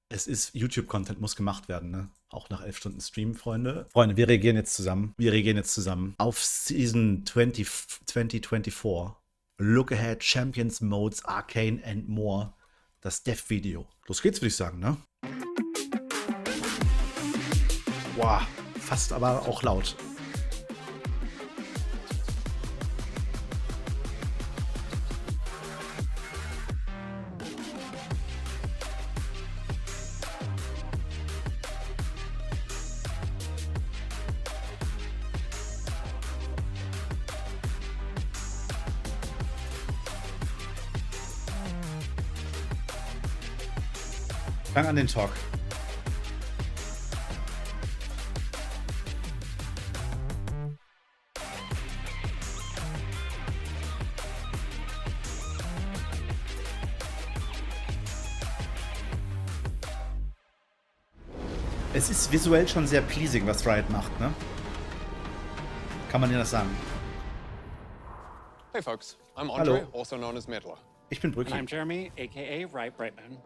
Es ist YouTube-Content, muss gemacht werden, ne? Auch nach 11 Stunden Stream, Freunde. Freunde, wir reagieren jetzt zusammen. Wir reagieren jetzt zusammen auf Season 2024. Look Ahead, Champions Modes, Arcane and More. Das Dev-Video. Los geht's, würde ich sagen, ne? Boah, fast aber auch laut. Fang an den Talk. Es ist visuell schon sehr pleasing, was Riot macht, ne? Kann man dir das sagen? Hey folks, I'm Hallo. Andre, also known as MEHR. Ich bin And Broeki. I'm Jeremy, aka Riot Brightman.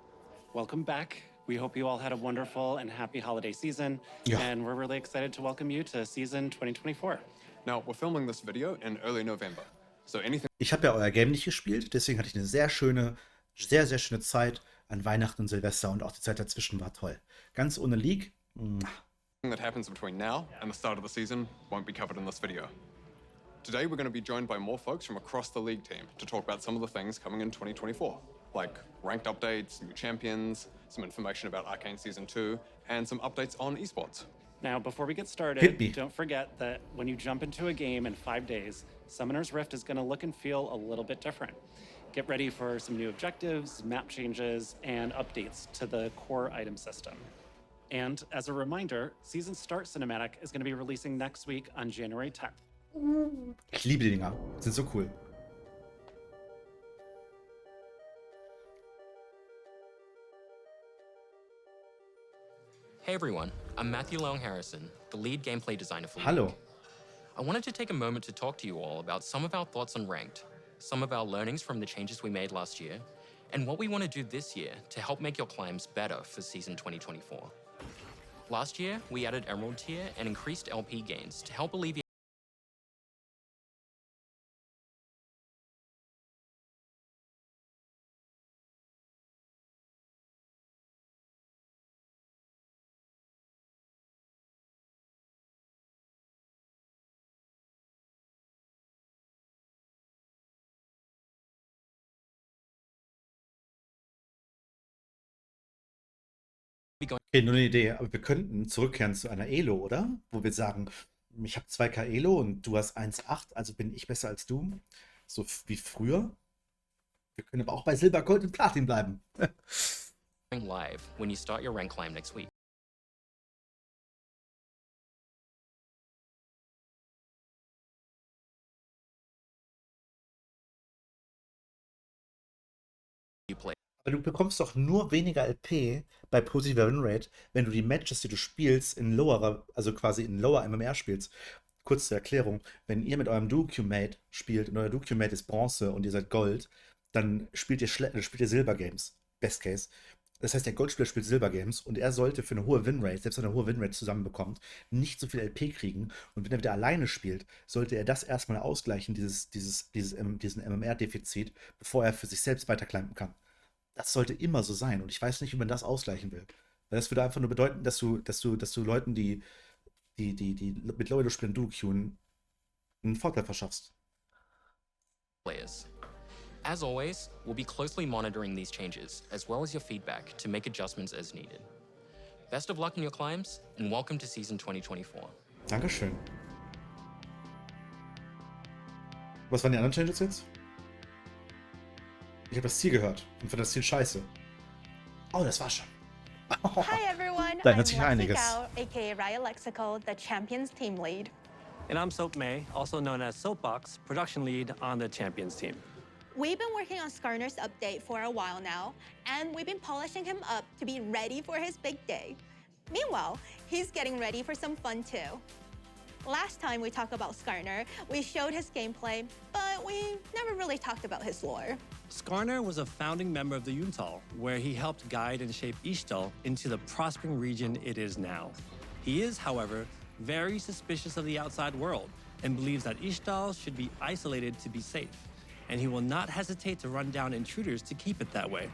Welcome back. We hope you all had a wonderful and happy holiday season. Yeah. And we're really excited to welcome you to season 2024. Now, we're filming this video in early November, so anything Ich habe ja euer Game nicht gespielt, deswegen hatte ich eine sehr schöne Zeit an Weihnachten und Silvester und auch die Zeit dazwischen war toll. Ganz ohne League. that happens between now and the start of the season won't be covered in this video. Today, we're going to be joined by more folks from across the league team to talk about some of the things coming in 2024, like ranked updates, new champions, some information about Arcane Season 2, and some updates on esports. Now, before we get Hit started, me. don't forget that when you jump into a game in 5 days, Summoner's Rift is going to look and feel a little bit different. Get ready for some new objectives, map changes, and updates to the core item system. And as a reminder, Season Start Cinematic is going to be releasing next week on January 10th. Ich liebe die Dinger. Sind so cool. Hey everyone, I'm Matthew Long Harrison, the lead gameplay designer for Hallo. League. I wanted to take a moment to talk to you all about some of our thoughts on Ranked, some of our learnings from the changes we made last year, and what we want to do this year to help make your climbs better for Season 2024. Last year, we added Emerald tier and increased LP gains to help alleviate Okay, nur eine Idee, aber wir könnten zurückkehren zu einer Elo, oder? Wo wir sagen, ich habe 2K Elo und du hast 1,8, also bin ich besser als du. So wie früher. Wir können aber auch bei Silber, Gold und Platin bleiben. live when you start your rank climb next week. You play. Aber du bekommst doch nur weniger LP bei positiver Winrate, wenn du die Matches, die du spielst, in lowerer, also quasi in lower MMR spielst. Kurz zur Erklärung, wenn ihr mit eurem Duo-Q-Mate spielt und euer Duo-Q-Mate ist Bronze und ihr seid Gold, dann spielt ihr Silber-Games. Best Case. Das heißt, der Goldspieler spielt Silber-Games und er sollte für eine hohe Winrate, selbst wenn er eine hohe Winrate zusammenbekommt, nicht so viel LP kriegen. Und wenn er wieder alleine spielt, sollte er das erstmal ausgleichen, diesen MMR-Defizit, bevor er für sich selbst weiterclimben kann. Das sollte immer so sein. Und ich weiß nicht, wie man das ausgleichen will. Weil das würde einfach nur bedeuten, dass du Leuten, die mit Low Elo spielen, Duo-Queuen, einen Vorteil verschaffst. Players. As always, we'll be closely monitoring these changes, as well as your feedback, to make adjustments as needed. Best of luck in your climbs, and welcome to Season 2024. Dankeschön. Was waren die anderen Changes jetzt? Ich habe das Ziel gehört und fand das Ziel scheiße. Oh, das war schon. Hi everyone, Da I'm ändert sich einiges. Gao, aka Riot Lexical, the Champions Team Lead. And I'm Soap May, also known as Soapbox, production lead on the Champions team. We've been working on Skarner's update for a while now, and we've been polishing him up to be ready for his big day. Meanwhile, he's getting ready for some fun too. Last time we talked about Skarner, we showed his gameplay, but we never really talked about his lore. Skarner was a founding member of the UNS, where he helped guide and shape ERZÄHLT into the prospering region it is now. He is, however, very suspicious of the outside world and believes that ERZÄHLT should be isolated to be safe, and he will not hesitate to run down intruders to keep it that way.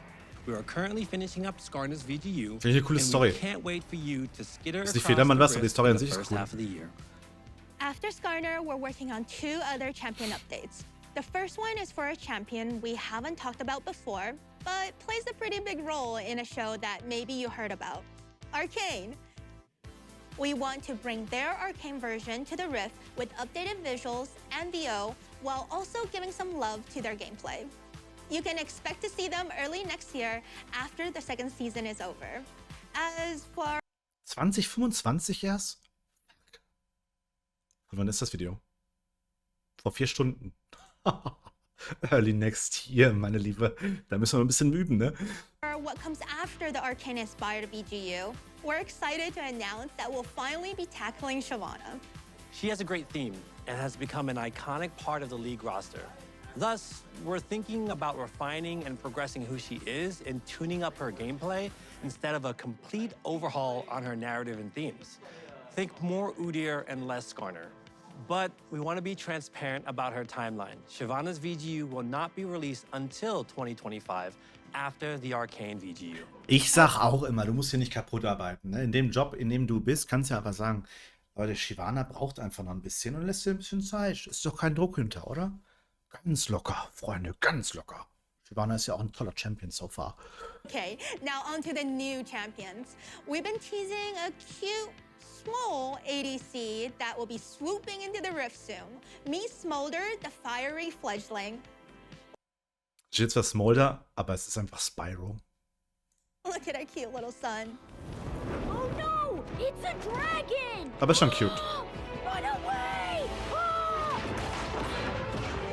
We are currently finishing up Skarner's VGU, Finde ich eine coole and Story. we can't wait for you to skitter Ist nicht across Federmann the was, aber die rift Story for an the sich ist first cool. half of the year. After Skarner, we're working on 2 other champion updates. The first one is for a champion we haven't talked about before, but plays a pretty big role in a show that maybe you heard about, Arcane. We want to bring their Arcane version to the Rift with updated visuals and VO, while also giving some love to their gameplay. You can expect to see them early next year after the second season is over. As for 2025 erst? Und wann ist das Video? Vor 4 Stunden. Early next year, meine Liebe. Da müssen wir ein bisschen üben, ne? what comes after the Arcane-inspired VGU, we're excited to announce that we'll finally be tackling Shyvana. She has a great theme and has become an iconic part of the league roster. Thus, we're thinking about refining and progressing who she is and tuning up her gameplay instead of a complete overhaul on her narrative and themes. Think more Udyr and less Skarner. But we want to be transparent about her timeline. Shyvana's VGU will not be released until 2025 after the Arcane VGU. Ich sag auch immer, du musst hier nicht kaputt arbeiten. Ne? In dem Job, in dem du bist, kannst du ja aber sagen, Leute, Shyvana braucht einfach noch ein bisschen und lässt dir ein bisschen Zeit. Ist doch kein Druck hinter, oder? Ganz locker, Freunde, ganz locker. Shyvana ist ja auch ein toller Champion so far. Okay, now on to the new champions. We've been teasing a cute, small ADC that will be swooping into the Rift soon. Meet Smolder, the fiery fledgling. Ist jetzt was Smolder, aber es ist einfach Spyro. Look at our cute little son. Oh no! It's a dragon! Aber ist schon cute. Run away! Ah!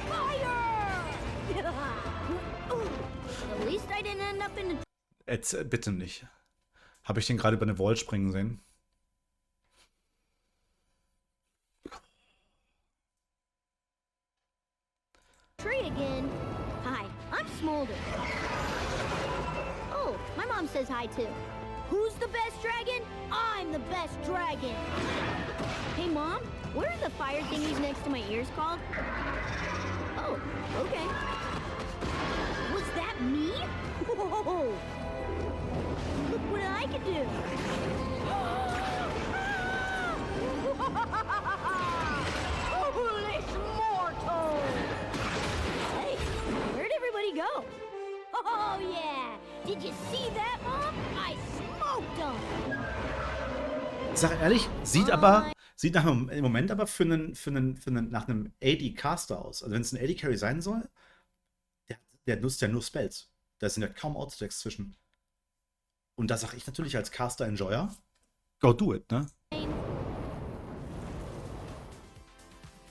Fire! At least I didn't end up in a... Jetzt bitte nicht. Habe ich den gerade über eine Wall springen sehen? tree again. Hi, I'm Smolder. Oh, my mom says hi too. Who's the best dragon? I'm the best dragon. Hey, Mom, what are the fire thingies next to my ears called? Oh, okay. Was that me? Whoa! Look what I can do. Foolish mortal! Hey, where'd everybody go? Oh yeah! Did you see that, Mom? I smoked them! Ich sag ehrlich, sieht nach im Moment aber nach einem AD-Caster aus. Also wenn es ein AD-Carry sein soll, der nutzt ja nur Spells. Da sind ja kaum Outstacks zwischen. Und da sag ich natürlich als Caster-Enjoyer, go do it, ne?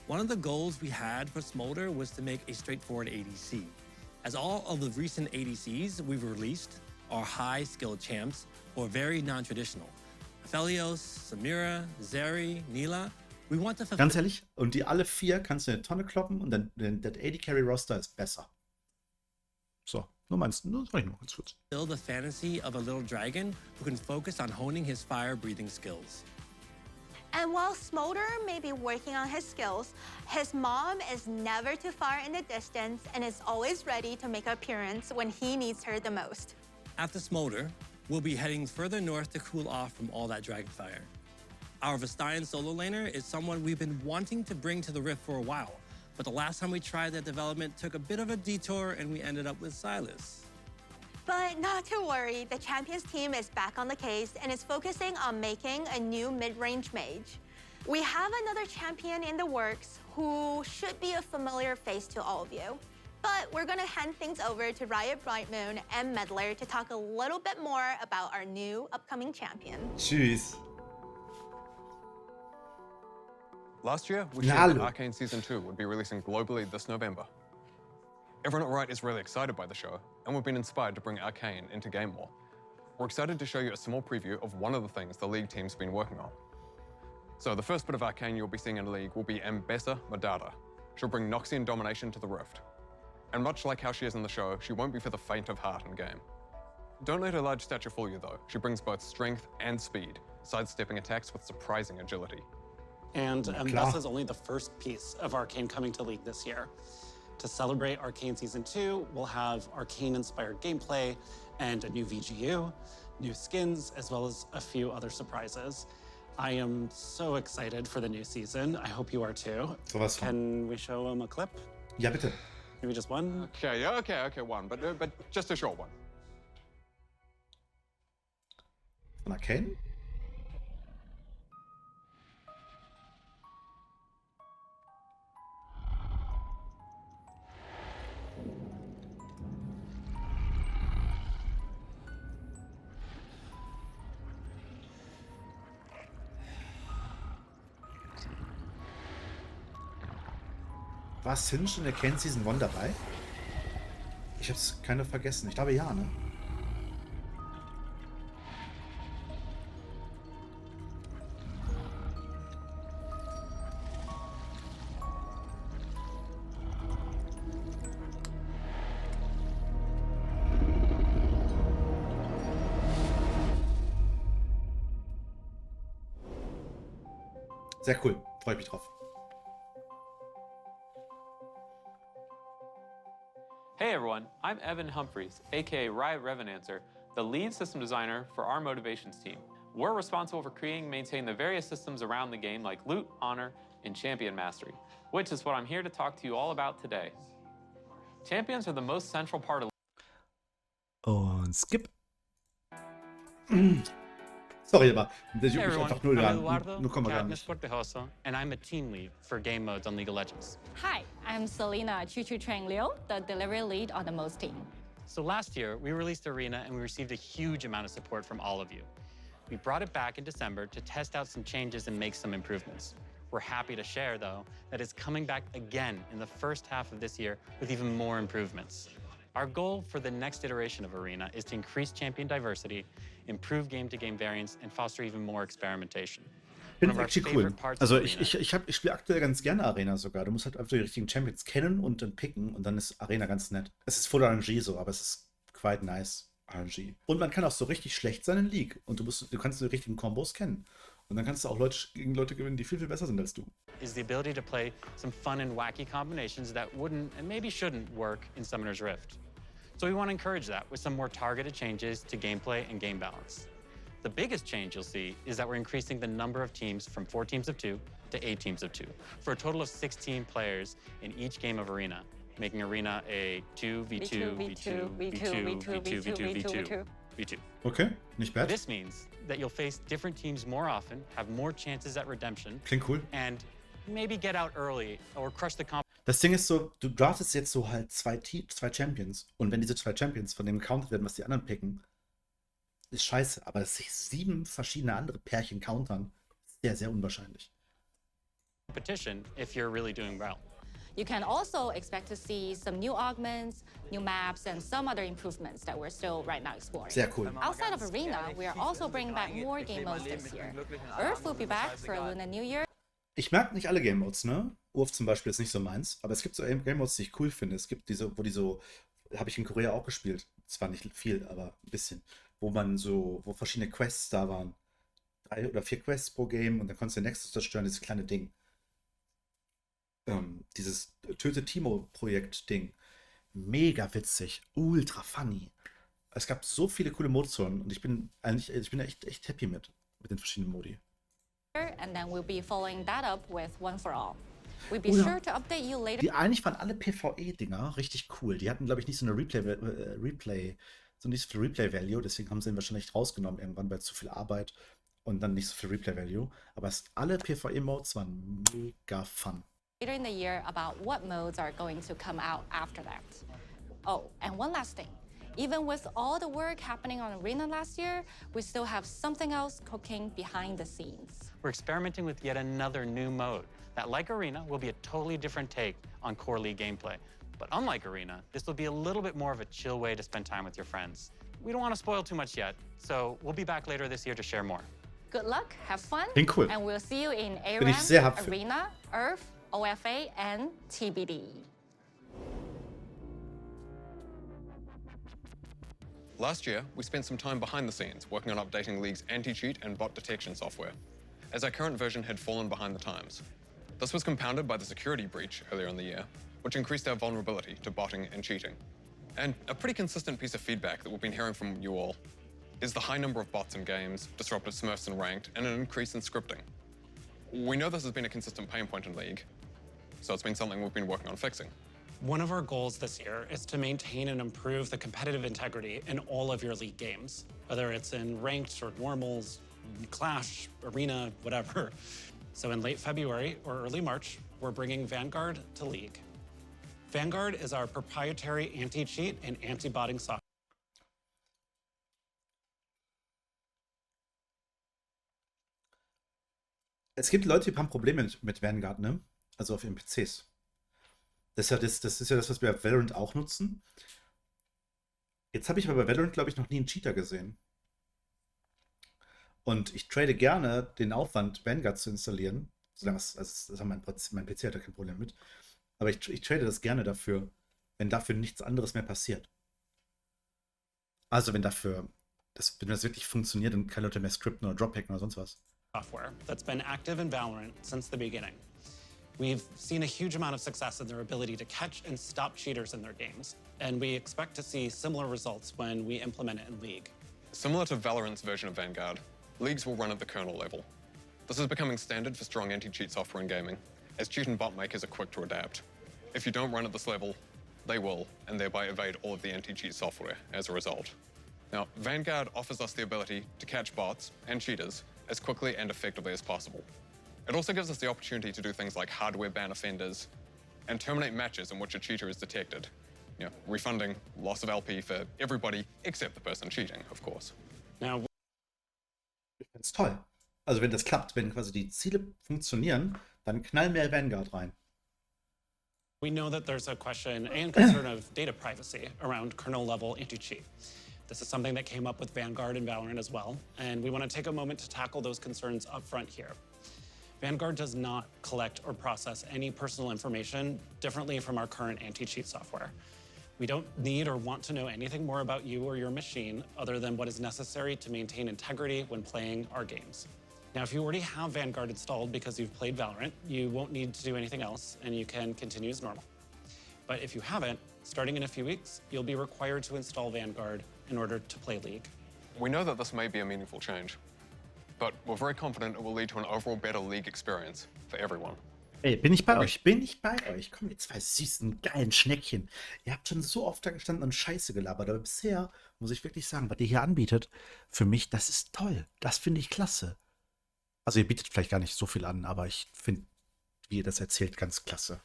One of the goals we had for Smolder was to make a straightforward ADC, as all of the recent ADCs we've released are high-skilled champs or very non-traditional. Aphelios, Samira, Zeri, Nila, we want to Ganz ehrlich, und die alle 4 kannst du in eine Tonne kloppen und dann der AD-Carry-Roster ist besser. So, nur meinst du, nur sag ich nur ganz kurz. fulfill the fantasy of a little dragon who can focus on honing his fire-breathing skills. And while Smolder may be working on his skills, his mom is never too far in the distance and is always ready to make an appearance when he needs her the most. After Smolder, we'll be heading further north to cool off from all that dragon fire. Our Vestayan solo laner is someone we've been wanting to bring to the Rift for a while, but the last time we tried that development took a bit of a detour and we ended up with Silas. But not to worry, the Champions team is back on the case and is focusing on making a new mid-range mage. We have another champion in the works who should be a familiar face to all of you. But we're gonna hand things over to Riot Brightmoon and Meddler to talk a little bit more about our new upcoming champion. Tschüss. Last year, we shared that Arcane Season 2 would be releasing globally this November. Everyone at Riot is really excited by the show, and we've been inspired to bring Arcane into game more. We're excited to show you a small preview of one of the things the League team's been working on. So the first bit of Arcane you'll be seeing in League will be BESTER. She'll bring Noxian domination to the Rift. And much like how she is in the show, she won't be for the faint of heart in game. Don't let her large stature fool you though. She brings both strength and speed, sidestepping attacks with surprising agility. And this is only the first piece of Arcane coming to League this year. To celebrate Arcane Season 2, we'll have Arcane-inspired gameplay and a new VGU, new skins, as well as a few other surprises. I am so excited for the new season. I hope you are too. Sowas von. Can we show them a clip? Ja, bitte. Maybe just one? Okay, yeah, okay, one, but just a short one. Von Arcane? War Sinch in der Arcane Season 1 dabei? Ich hab's keiner vergessen. Ich glaube ja, ne? Sehr cool. Freue mich drauf. Hey everyone, I'm Evan Humphreys, aka Riot Revenancer, the lead system designer for our motivations team. We're responsible for creating and maintaining the various systems around the game like loot, honor, and champion mastery, which is what I'm here to talk to you all about today. Champions are the most central part of Und skip. Sorry, aber ich Hey everyone, einfach nur I'm gar Eduardo nur kommen wir gar Cadmus nicht. Cortejoso, and I'm a team lead for game modes on League of Legends. Hi, I'm Selena Choo Chang Liu, the delivery lead on the MOS team. So last year, we released Arena and we received a huge amount of support from all of you. We brought it back in December to test out some changes and make some improvements. We're happy to share, though, that it's coming back again in the first half of this year with even more improvements. Our goal for the next iteration of Arena is to increase champion diversity, improve game-to-game variance, and foster even more experimentation. Ich finde es actually cool. Also ich spiele aktuell ganz gerne Arena sogar. Du musst halt einfach die richtigen Champions kennen und dann picken und dann ist Arena ganz nett. Es ist voll RNG so, aber es ist quite nice RNG. Und man kann auch so richtig schlecht sein in League und du kannst die richtigen Kombos kennen. Und dann kannst du auch gegen Leute gewinnen, die viel, viel besser sind als du. Is the ability to play some fun and wacky combinations that wouldn't and maybe shouldn't work in Summoner's Rift. So we want to encourage that with some more targeted changes to gameplay and game balance. The biggest change you'll see is that we're increasing the number of teams from 4 teams of 2 to 8 teams of 2, for a total of 16 players in each game of Arena, making Arena a 2v2, v2, v2, v2, v2, v2, v2. Okay, nicht bad. This means that you'll face different teams more often, have more chances at redemption, Klingt cool. and maybe get out early or crush the comp. Das Ding ist so, du draftest jetzt so halt zwei Champions und wenn diese 2 Champions von dem counted werden, was die anderen picken, ist scheiße. Aber dass sich 7 verschiedene andere Pärchen countern, ist sehr, sehr unwahrscheinlich. Competition if you're really doing well. You can also expect to see some new augments, new maps, and some other improvements that we're still right now exploring. Sehr cool. Outside of Arena, we are also bringing back more game modes this year. Earth will be back for Lunar New Year. Ich mag nicht alle Game Modes, ne? Urf zum Beispiel ist nicht so meins, aber es gibt so Game Modes, die ich cool finde. Es gibt diese, habe ich in Korea auch gespielt. Zwar nicht viel, aber ein bisschen. Wo verschiedene Quests da waren. 3 oder 4 Quests pro Game und dann konntest du den Nexus zerstören, dieses kleine Ding. Dieses Töte-Timo-Projekt-Ding. Mega witzig, ultra funny. Es gab so viele coole Modezonen und ich bin echt happy mit den verschiedenen Modi. And then we'll be following that up with One for All. We'll be Oh ja. sure to update you later. Eigentlich waren alle PvE-Dinger richtig cool. Die hatten, glaube ich, nicht so eine nicht so viel Replay-Value, deswegen haben sie ihn wahrscheinlich rausgenommen irgendwann bei zu viel Arbeit und dann nicht so viel Replay-Value. Aber alle PvE-Modes waren mega fun. Later in the year about what modes are going to come out after that. Oh, and one last thing. Even with all the work happening on Arena last year, we still have something else cooking behind the scenes. We're experimenting with yet another new mode that, like Arena, will be a totally different take on core League gameplay. But unlike Arena, this will be a little bit more of a chill way to spend time with your friends. We don't want to spoil too much yet, so we'll be back later this year to share more. Good luck, have fun, Klingt cool. and we'll see you in Bin ich sehr ARAM, happy. Arena, Earth, OFA, and TBD. Last year, we spent some time behind the scenes working on updating League's anti-cheat and bot detection software, as our current version had fallen behind the times. This was compounded by the security breach earlier in the year, which increased our vulnerability to botting and cheating. And a pretty consistent piece of feedback that we've been hearing from you all is the high number of bots in games, disrupted smurfs in ranked, and an increase in scripting. We know this has been a consistent pain point in League, so it's been something we've been working on fixing. One of our goals this year is to maintain and improve the competitive integrity in all of your League games, whether it's in ranked or normals, Clash, Arena, whatever. So in late February or early March, we're bringing Vanguard to League. Vanguard is our proprietary anti-cheat and anti-botting software. Es gibt Leute, die haben Probleme mit Vanguard, ne? Also auf ihren PCs. Das ist ja das, was wir bei Valorant auch nutzen. Jetzt habe ich aber bei Valorant, glaube ich, noch nie einen Cheater gesehen. Und ich trade gerne den Aufwand, Vanguard zu installieren. Solange mein PC hat da kein Problem mit. Aber ich trade das gerne dafür, wenn dafür nichts anderes mehr passiert. Also wenn das wirklich funktioniert und keine Leute mehr scripten oder drophacken oder sonst was. Software that's been active in Valorant since the beginning. We've seen a huge amount of success in their ability to catch and stop cheaters in their games, and we expect to see similar results when we implement it in League. Similar to Valorant's version of Vanguard, Leagues will run at the kernel level. This is becoming standard for strong anti-cheat software in gaming, as cheat and bot makers are quick to adapt. If you don't run at this level, they will, and thereby evade all of the anti-cheat software as a result. Now, Vanguard offers us the ability to catch bots and cheaters as quickly and effectively as possible. It also gives us the opportunity to do things like hardware ban offenders and terminate matches in which a cheater is detected, refunding loss of LP for everybody except the person cheating, of course. Now, Ich finde es toll. Also wenn das klappt, wenn quasi die Ziele funktionieren, dann knallen wir Vanguard rein. we know that there's a question and concern of data privacy around kernel-level anti-cheat. This is something that came up with Vanguard and Valorant as well, and we want to take a moment to tackle those concerns up front here. Vanguard does not collect or process any personal information differently from our current anti-cheat software. We don't need or want to know anything more about you or your machine other than what is necessary to maintain integrity when playing our games. Now, if you already have Vanguard installed because you've played Valorant, you won't need to do anything else and you can continue as normal. But if you haven't, starting in a few weeks, you'll be required to install Vanguard in order to play League. We know that this may be a meaningful change, but we're very confident it will lead to an overall better League experience for everyone. Ey, bin ich bei euch? Bin ich bei euch? Komm, ihr zwei süßen, geilen Schneckchen. Ihr habt schon so oft da gestanden und Scheiße gelabert, aber bisher muss ich wirklich sagen, was ihr hier anbietet, für mich, das ist toll. Das finde ich klasse. Also ihr bietet vielleicht gar nicht so viel an, aber ich finde, wie ihr das erzählt, ganz klasse.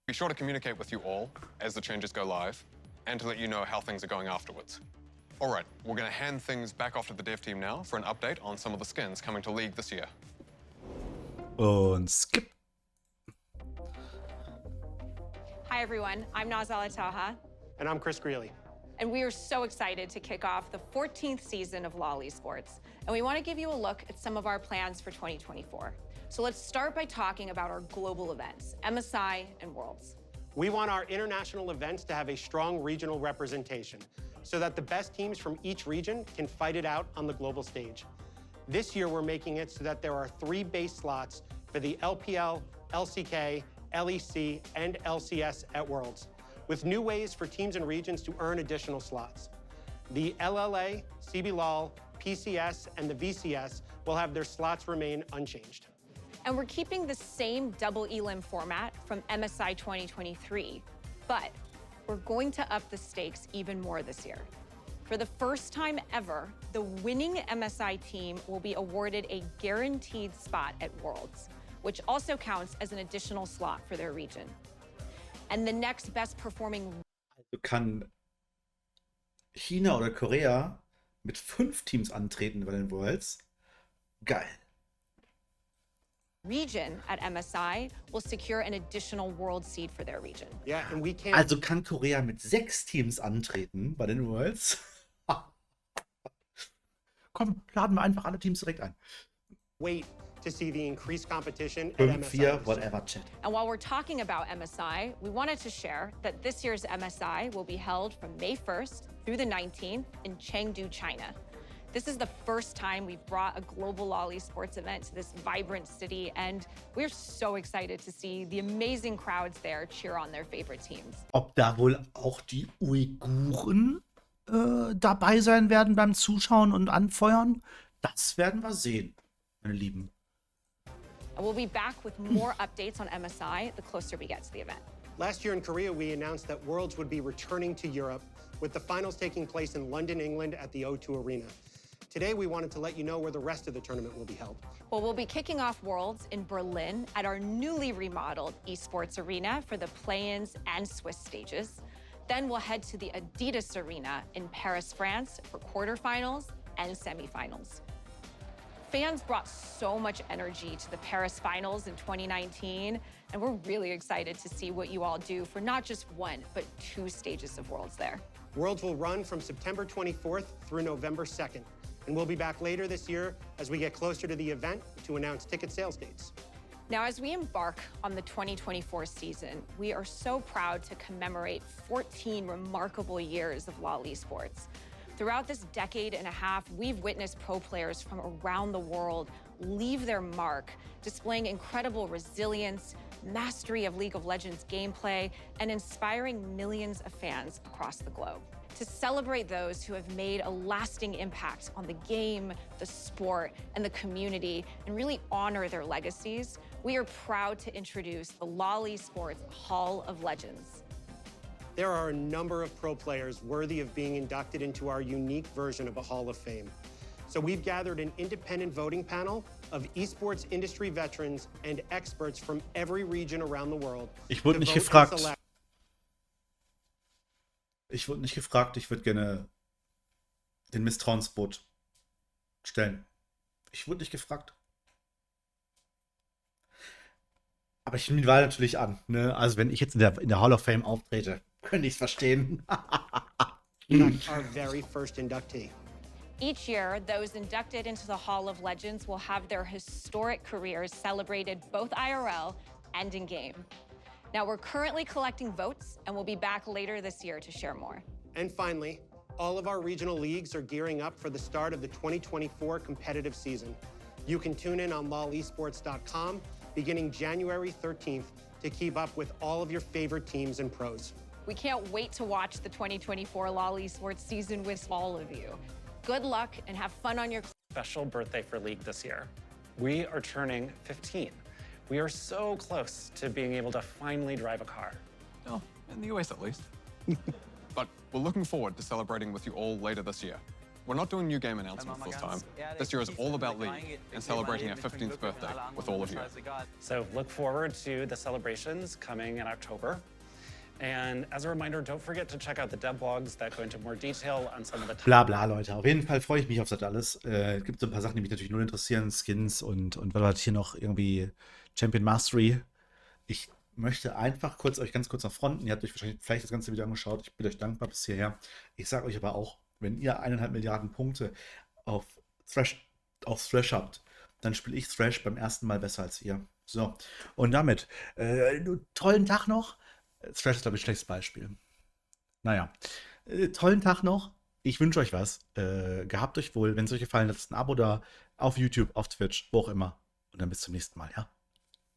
Be sure to communicate with you all as the changes go live and to let you know how things are going afterwards. All right, we're going to hand things back off to the dev team now for an update on some of the skins coming to League this year. Und skip. Hi, everyone. I'm Nazala Taha. And I'm Chris Greeley. And we are so excited to kick off the 14th season of Lolly Sports. And we want to give you a look at some of our plans for 2024. So let's start by talking about our global events, MSI and Worlds. We want our international events to have a strong regional representation so that the best teams from each region can fight it out on the global stage. This year, we're making it so that there are 3 base slots for the LPL, LCK, LEC, and LCS at Worlds, with new ways for teams and regions to earn additional slots. The LLA, CBLOL, PCS, and the VCS will have their slots remain unchanged. And we're keeping the same double elim format from MSI 2023, but we're going to up the stakes even more this year. For the first time ever, the winning MSI team will be awarded a guaranteed spot at Worlds, which also counts as an additional slot for their region. And the next best performing Kann China oder Korea mit 5 Teams antreten bei den Worlds? Geil. region at MSI will secure an additional world seed for their region. Yeah, and we can't. Also kann Korea mit 6 Teams antreten bei den Worlds? komm, laden wir einfach alle Teams direkt ein. Wait to see the increased competition at 5-4, MSI. whatever, Chat. And while we're talking about MSI, we wanted to share that this year's MSI will be held from May 1st through the 19th in Chengdu, China. This is the first time we've brought a global Lolly sports event to this vibrant city, and we're so excited to see the amazing crowds there cheer on their favorite teams. Ob da wohl auch die Uiguren dabei sein werden beim Zuschauen und Anfeuern, das werden wir sehen, meine Lieben. And we'll be back with more updates on MSI the closer we get to the event. Last year in Korea, we announced that Worlds would be returning to Europe, with the finals taking place in London, England at the O2 Arena. Today, we wanted to let you know where the rest of the tournament will be held. Well, we'll be kicking off Worlds in Berlin at our newly remodeled esports arena for the play-ins and Swiss stages. Then we'll head to the Adidas Arena in Paris, France for quarterfinals and semifinals. Fans brought so much energy to the Paris finals in 2019, and we're really excited to see what you all do for not just one, but 2 stages of Worlds there. Worlds will run from September 24th through November 2nd, and we'll be back later this year as we get closer to the event to announce ticket sales dates. Now, as we embark on the 2024 season, we are so proud to commemorate 14 remarkable years of Lolly Sports. Throughout this decade and a half, we've witnessed pro players from around the world leave their mark, displaying incredible resilience, mastery of League of Legends gameplay, and inspiring millions of fans across the globe. To celebrate those who have made a lasting impact on the game, the sport, and the community, and really honor their legacies, we are proud to introduce the Lolly Sports Hall of Legends. There are a number of pro players worthy of being inducted into our unique version of a Hall of Fame. So we've gathered an independent voting panel of esports industry veterans and experts from every region around the world. Ich wurde nicht gefragt. Ich würde gerne den Misstrauensvote stellen. Ich wurde nicht gefragt. Aber ich nehme die Wahl natürlich an. Ne? Also wenn ich jetzt in der Hall of Fame auftrete, könnte ich es verstehen. Our very first inductee. Each year, those inducted into the Hall of Legends will have their historic careers celebrated both IRL and in-game. Now, we're currently collecting votes, and we'll be back later this year to share more. And finally, all of our regional leagues are gearing up for the start of the 2024 competitive season. You can tune in on lolesports.com beginning January 13th to keep up with all of your favorite teams and pros. We can't wait to watch the 2024 Lolly Sports season with all of you. Good luck and have fun on your Special birthday for League this year. We are turning 15. We are so close to being able to finally drive a car. Oh, in the US at least. But we're looking forward to celebrating with you all later this year. We're not doing new game announcements this time. This year is all about League and celebrating our 15th birthday with all of you. So look forward to the celebrations coming in October. And as a reminder, don't forget to check out the dev blogs that go into more detail on some of the Bla bla, Leute. Auf jeden Fall freue ich mich auf das alles. Es gibt so ein paar Sachen, die mich natürlich null interessieren. Skins und was war das hier noch? Irgendwie Champion Mastery. Ich möchte einfach euch ganz kurz nach fronten. Ihr habt euch wahrscheinlich vielleicht das ganze Video angeschaut. Ich bin euch dankbar bis hierher. Ich sage euch aber auch, wenn ihr 1,5 Milliarden Punkte auf Thresh habt, dann spiele ich Thresh beim ersten Mal besser als ihr. So, und damit, tollen Tag noch. Thresh ist, glaube ich, ein schlechtes Beispiel. Naja, tollen Tag noch. Ich wünsche euch was. Gehabt euch wohl. Wenn es euch gefallen hat, lasst ein Abo da. Auf YouTube, auf Twitch, wo auch immer. Und dann bis zum nächsten Mal, ja?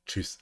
Tschüss.